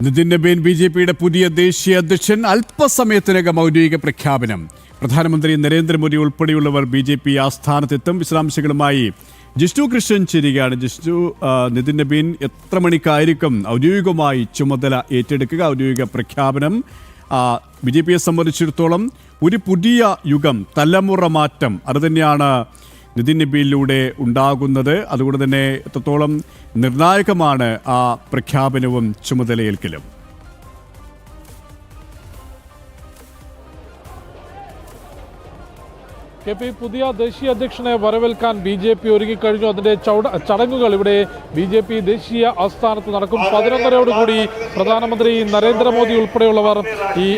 നിതിൻ നബീൻ ബി.ജെ.പിയുടെ പുതിയ ദേശീയ അധ്യക്ഷൻ അല്പസമയത്തിനകം ഔദ്യോഗിക പ്രഖ്യാപനം. പ്രധാനമന്ത്രി നരേന്ദ്രമോദി ഉൾപ്പെടെയുള്ളവർ ബി.ജെ.പി ആസ്ഥാനത്തെത്തും. വിശദാംശങ്ങളുമായി ജിഷ്ണു കൃഷ്ണൻ ചേരുകയാണ്. ജിഷ്ണു, നിതിൻ നബീൻ എത്ര മണിക്കായിരിക്കും ഔദ്യോഗികമായി ചുമതല ഏറ്റെടുക്കുക? ഔദ്യോഗിക പ്രഖ്യാപനം ബി.ജെ.പിയെ സംബന്ധിച്ചിടത്തോളം ഒരു പുതിയ യുഗം, തലമുറ മാറ്റം, അത് തന്നെയാണ് നിതിൻ നബീനിലൂടെ ഉണ്ടാകുന്നത്. അതുകൊണ്ട് തന്നെ എത്രത്തോളം നിർണായകമാണ് ആ പ്രഖ്യാപനവും ചുമതലയേൽക്കലും? കെ.പി. പുതിയ ദേശീയ അധ്യക്ഷനെ വരവേൽക്കാൻ ബി.ജെ.പി ഒരുങ്ങിക്കഴിഞ്ഞു. അതിന്റെ ചടങ്ങുകൾ ഇവിടെ ബി.ജെ.പി ദേശീയ ആസ്ഥാനത്ത് നടക്കും. 11:30 പ്രധാനമന്ത്രി നരേന്ദ്രമോദി ഉൾപ്പെടെയുള്ളവർ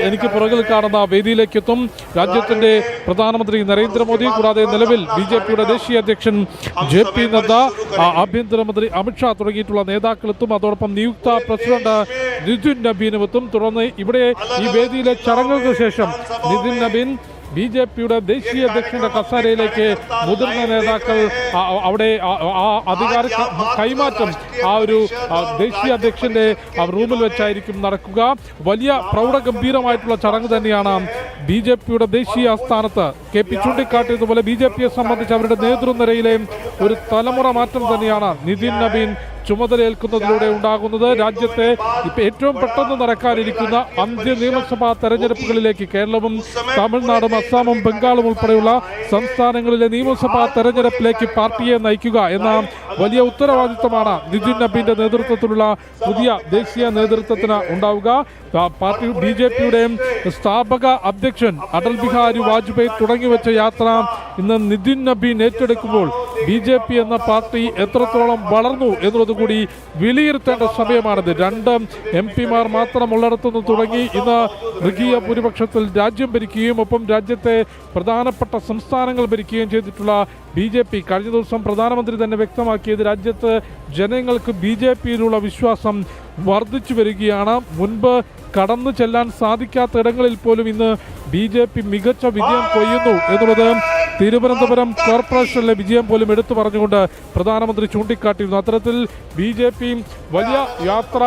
എനിക്ക് പുറകിൽ കാണുന്ന വേദിയിലേക്ക് എത്തും. രാജ്യത്തിന്റെ പ്രധാനമന്ത്രി നരേന്ദ്രമോദി, കൂടാതെ നിലവിൽ ബി.ജെ.പിയുടെ ദേശീയ അധ്യക്ഷൻ ജെ.പി. നദ്ദ, ആഭ്യന്തരമന്ത്രി അമിത്ഷാ തുടങ്ങിയിട്ടുള്ള നേതാക്കൾ എത്തും. അതോടൊപ്പം നിയുക്ത പ്രസിഡന്റ് നിതിൻ നബീനും എത്തും. തുടർന്ന് ഇവിടെ ഈ വേദിയിലെ ചടങ്ങുകൾക്ക് ശേഷം നിതിൻ നബീൻ ബി.ജെ.പിയുടെ ദേശീയ അധ്യക്ഷന്റെ കസേരയിലേക്ക് മുതിർന്ന നേതാക്കൾ അവിടെ അധികാര കൈമാറ്റം ഒരു ദേശീയ അധ്യക്ഷന്റെ റൂമിൽ വെച്ചായിരിക്കും നടക്കുക. വലിയ പ്രൗഢഗംഭീരമായിട്ടുള്ള ചടങ്ങ് തന്നെയാണ് ബി.ജെ.പിയുടെ ദേശീയ ആസ്ഥാനത്ത്. കെ.പി. ചൂണ്ടിക്കാട്ടിയതുപോലെ ബി.ജെ.പിയെ സംബന്ധിച്ച് അവരുടെ നേതൃനിരയിലെ ഒരു തലമുറ മാറ്റം തന്നെയാണ് നിതിൻ നബീൻ ചുമതലയേൽക്കുന്നതിലൂടെ ഉണ്ടാകുന്നത്. രാജ്യത്തെ ഏറ്റവും പെട്ടെന്ന് നടക്കാനിരിക്കുന്ന അന്ത്യ നിയമസഭാ തെരഞ്ഞെടുപ്പുകളിലേക്ക് കേരളവും തമിഴ്നാടും അസ്സാമും ബംഗാളും ഉൾപ്പെടെയുള്ള സംസ്ഥാനങ്ങളിലെ നിയമസഭാ തെരഞ്ഞെടുപ്പിലേക്ക് പാർട്ടിയെ നയിക്കുക എന്ന വലിയ ഉത്തരവാദിത്തമാണ് നിതിൻ നബീന്റെ നേതൃത്വത്തിലുള്ള പുതിയ ദേശീയ നേതൃത്വത്തിന് ഉണ്ടാവുക. പാർട്ടി ബി.ജെ.പിയുടെ സ്ഥാപക അധ്യക്ഷൻ അടൽ ബിഹാരി വാജ്പേയി തുടങ്ങിവെച്ച യാത്ര ഇന്ന് നിതിൻ നബീൻ ഏറ്റെടുക്കുമ്പോൾ ബി.ജെ.പി എന്ന പാർട്ടി എത്രത്തോളം വളർന്നു എന്നുള്ളത് കൂടി വിലയിരുത്തേണ്ട സമയമാണിത്. 2 എം.പിമാർ മാത്രമുള്ളിടത്തുനിന്ന് തുടങ്ങി ഇന്ന് മൃഗീയ ഭൂരിപക്ഷത്തിൽ രാജ്യം ഭരിക്കുകയും ഒപ്പം രാജ്യത്തെ പ്രധാനപ്പെട്ട സംസ്ഥാനങ്ങൾ ഭരിക്കുകയും ചെയ്തിട്ടുള്ള ബി.ജെ.പി കഴിഞ്ഞ ദിവസം പ്രധാനമന്ത്രി തന്നെ വ്യക്തമാക്കിയത് രാജ്യത്ത് ജനങ്ങൾക്ക് ബി.ജെ.പിയിലുള്ള വിശ്വാസം വർദ്ധിച്ചു വരികയാണ്. മുൻപ് കടന്നു ചെല്ലാൻ സാധിക്കാത്ത ഇടങ്ങളിൽ പോലും ഇന്ന് ബി.ജെ.പി മികച്ച വിജയം കൊയ്യുന്നു എന്നുള്ളത് തിരുവനന്തപുരം കോർപ്പറേഷനിലെ വിജയം പോലും എടുത്തു പറഞ്ഞുകൊണ്ട് പ്രധാനമന്ത്രി ചൂണ്ടിക്കാട്ടിയിരുന്നു. അത്തരത്തിൽ ബി.ജെ.പി വലിയ യാത്ര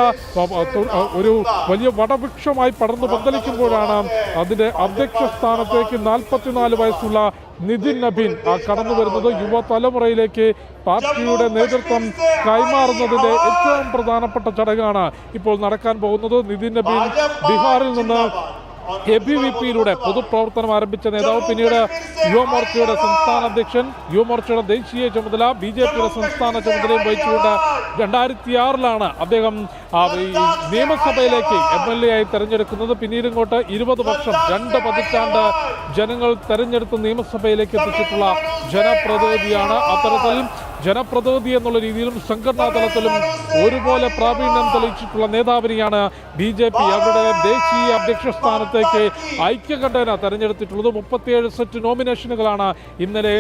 ഒരു വലിയ വടവൃക്ഷമായി പടർന്നു പന്തലിക്കുമ്പോഴാണ് അതിന്റെ അധ്യക്ഷ സ്ഥാനത്തേക്ക് 44 വയസ്സുള്ള നിതിൻ നബീൻ കടന്നു വരുന്നത്. യുവതലമുറയിലേക്ക് പാർട്ടിയുടെ നേതൃത്വം കൈമാറുന്നതിന്റെ ഏറ്റവും പ്രധാനപ്പെട്ട ചടങ്ങാണ് ഇപ്പോൾ നടക്കാൻ പോകുന്നത്. നിതിൻ നബീൻ ബീഹാറിൽ നിന്ന് ABVP-യിലൂടെ പൊതുപ്രവർത്തനം ആരംഭിച്ച നേതാവ്, പിന്നീട് യുവമോർച്ചയുടെ സംസ്ഥാന അധ്യക്ഷൻ, യുവമോർച്ചയുടെ ദേശീയ ചുമതല, ബി.ജെ.പിയുടെ സംസ്ഥാന ചുമതലയും വഹിച്ചുകൊണ്ട് 2006 അദ്ദേഹം നിയമസഭയിലേക്ക് MLA ആയി തെരഞ്ഞെടുക്കുന്നത്. പിന്നീട് ഇങ്ങോട്ട് 20 വർഷം, 2 പതിറ്റാണ്ട് ജനങ്ങൾ തെരഞ്ഞെടുത്ത് നിയമസഭയിലേക്ക് എത്തിച്ചിട്ടുള്ള ജനപ്രതിനിധിയാണ്. അത്തരത്തിൽ ജനപ്രതിനിധി എന്നുള്ള രീതിയിലും സംഘടനാ തലത്തിലും ഒരുപോലെ പ്രാവീണ്യം തെളിയിച്ചിട്ടുള്ള നേതാവിനെയാണ് ബി.ജെ.പി അവരുടെ ദേശീയ അധ്യക്ഷ സ്ഥാനത്തേക്ക് ഐക്യകണ്ഠേന തെരഞ്ഞെടുത്തിട്ടുള്ളത്. 37 സെറ്റ് നോമിനേഷനുകളാണ് ഇന്നലെ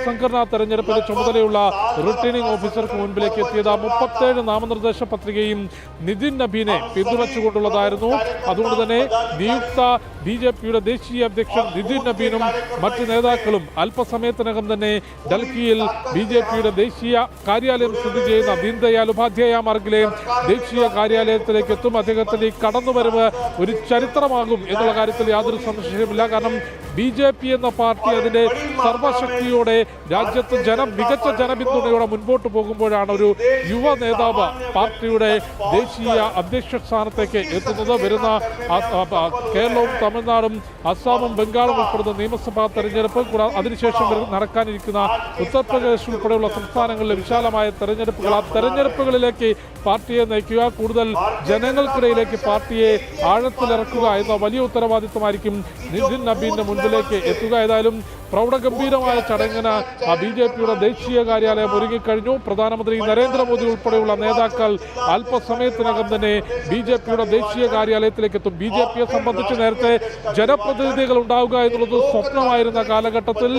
സംഘടനാ തെരഞ്ഞെടുപ്പിന്റെ ചുമതലയുള്ള റിട്ടേണിംഗ് ഓഫീസർക്ക് മുൻപിലേക്ക് എത്തിയത്. 37 നാമനിർദ്ദേശ പത്രികയും നിതിൻ നബീനെ പിന്തുണച്ചുകൊണ്ടുള്ളതായിരുന്നു. അതുകൊണ്ട് തന്നെ നിയുക്ത ബി.ജെ.പിയുടെ ദേശീയ അധ്യക്ഷൻ നിതിൻ നബീനും മറ്റ് നേതാക്കളും അല്പസമയത്തിനകം തന്നെ ഡൽഹിയിൽ ബി.ജെ.പിയുടെ ദേശീയ കാര്യാലയം സ്ഥിതി ചെയ്യുന്ന ദീൻദയാൽ ഉപാധ്യായ മാർഗിലെ ദേശീയ കാര്യാലയത്തിലേക്ക് എത്തും. അദ്ദേഹത്തിന്റെ ഈ കടന്നുവരവ് ഒരു ചരിത്രമാകും എന്നുള്ള കാര്യത്തിൽ യാതൊരു സംശയമില്ല. കാരണം ബി.ജെ.പി എന്ന പാർട്ടി അതിന്റെ സർവശക്തിയോടെ രാജ്യത്ത് മികച്ച ജനപിന്തുണയോടെ മുൻപോട്ട് പോകുമ്പോഴാണ് ഒരു യുവ നേതാവ് പാർട്ടിയുടെ ദേശീയ അധ്യക്ഷ സ്ഥാനത്തേക്ക് എത്തുന്നത്. വരുന്ന കേരളവും തമിഴ്നാടും അസ്സാമും ബംഗാളും ഉൾപ്പെടുന്ന നിയമസഭാ തെരഞ്ഞെടുപ്പ്, കൂടാതെ അതിനുശേഷം നടക്കാനിരിക്കുന്ന ഉത്തർപ്രദേശ് ഉൾപ്പെടെയുള്ള സംസ്ഥാനങ്ങളിലെ വിശാലമായ തെരഞ്ഞെടുപ്പുകൾ, ആ തെരഞ്ഞെടുപ്പുകളിലേക്ക് പാർട്ടിയെ നയിക്കുക, കൂടുതൽ ജനങ്ങൾക്കിടയിലേക്ക് പാർട്ടിയെ ആഴത്തിലിറക്കുക എന്ന വലിയ ഉത്തരവാദിത്തമായിരിക്കും നിതിൻ നബീന്റെ മുൻപിലേക്ക് എത്തുക. ഏതായാലും പ്രൗഢഗംഭീരമായ ചടങ്ങിന് ബി.ജെ.പിയുടെ ദേശീയ കാര്യാലയം ഒരുങ്ങിക്കഴിഞ്ഞു. പ്രധാനമന്ത്രി നരേന്ദ്രമോദി ഉൾപ്പെടെയുള്ള നേതാക്കൾ അല്പസമയത്തിനകം തന്നെ ബി.ജെ.പിയുടെ ദേശീയ കാര്യാലയത്തിലേക്ക് എത്തും. ബി.ജെ.പിയെ സംബന്ധിച്ച് നേരത്തെ ജനപ്രതിനിധികൾ ഉണ്ടാവുക എന്നുള്ളത് സ്വപ്നമായിരുന്ന കാലഘട്ടത്തിൽ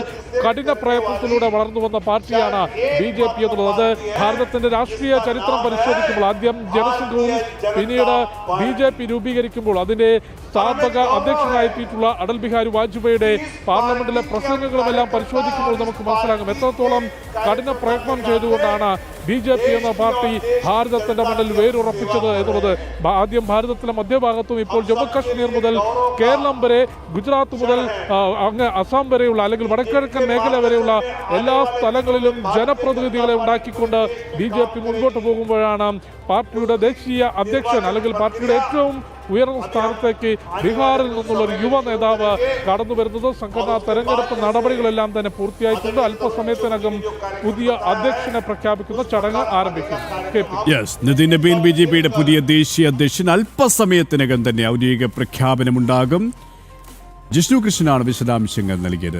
കഠിന പ്രയത്നത്തിലൂടെ വളർന്നു വന്ന പാർട്ടിയാണ് ബി.ജെ.പി എന്നുള്ളത്. ഭാരതത്തിന്റെ രാഷ്ട്രീയ ചരിത്രം പരിശോധിക്കുമ്പോൾ ആദ്യം ജനസംഘവും പിന്നീട് ബി.ജെ.പി രൂപീകരിക്കുമ്പോൾ അതിന്റെ സ്ഥാപക അധ്യക്ഷനായെത്തിയിട്ടുള്ള അടൽ ബിഹാരി വാജ്പേയിയുടെ പാർലമെന്റിലെ പ്രസംഗങ്ങളുമെല്ലാം പരിശോധിക്കുമ്പോൾ നമുക്ക് മനസ്സിലാകും എത്രത്തോളം കഠിന പ്രയത്നം ചെയ്തുകൊണ്ടാണ് BJP എന്ന പാർട്ടി ഭാരതത്തിന്റെ മണ്ണിൽ വേരുറപ്പിച്ചത് എന്നുള്ളത്. ആദ്യം ഭാരതത്തിലെ മധ്യഭാഗത്തും ഇപ്പോൾ ജമ്മു കാശ്മീർ മുതൽ കേരളം വരെ, ഗുജറാത്ത് മുതൽ അങ്ങ് അസം വരെയുള്ള അല്ലെങ്കിൽ വടക്കിഴക്കൻ മേഖല വരെയുള്ള എല്ലാ സ്ഥലങ്ങളിലും ജനപ്രതിനിധികളെ ഉണ്ടാക്കിക്കൊണ്ട് BJP മുൻപോട്ട് പോകുമ്പോഴാണ് പാർട്ടിയുടെ ദേശീയ അധ്യക്ഷൻ അല്ലെങ്കിൽ പാർട്ടിയുടെ ഏറ്റവും ഉയർന്ന സ്ഥാനത്തേക്ക് ബീഹാറിൽ നിന്നുള്ള ഒരു യുവ നേതാവ് കടന്നു വരുന്നത്. സംഘടനാ തെരഞ്ഞെടുപ്പ് നടപടികളെല്ലാം തന്നെ പൂർത്തിയായിട്ടുണ്ട്. അല്പസമയത്തിനകം പുതിയ അധ്യക്ഷനെ പ്രഖ്യാപിക്കുന്ന ചടങ്ങ് ആരംഭിക്കും. നിതിൻ നബീൻ BJPയുടെ പുതിയ ദേശീയ അധ്യക്ഷൻ അല്പസമയത്തിനകം തന്നെ ഔദ്യോഗിക പ്രഖ്യാപനമുണ്ടാകും. ജിഷ്ണു കൃഷ്ണനാണ് വിശദാംശങ്ങൾ നൽകിയത്.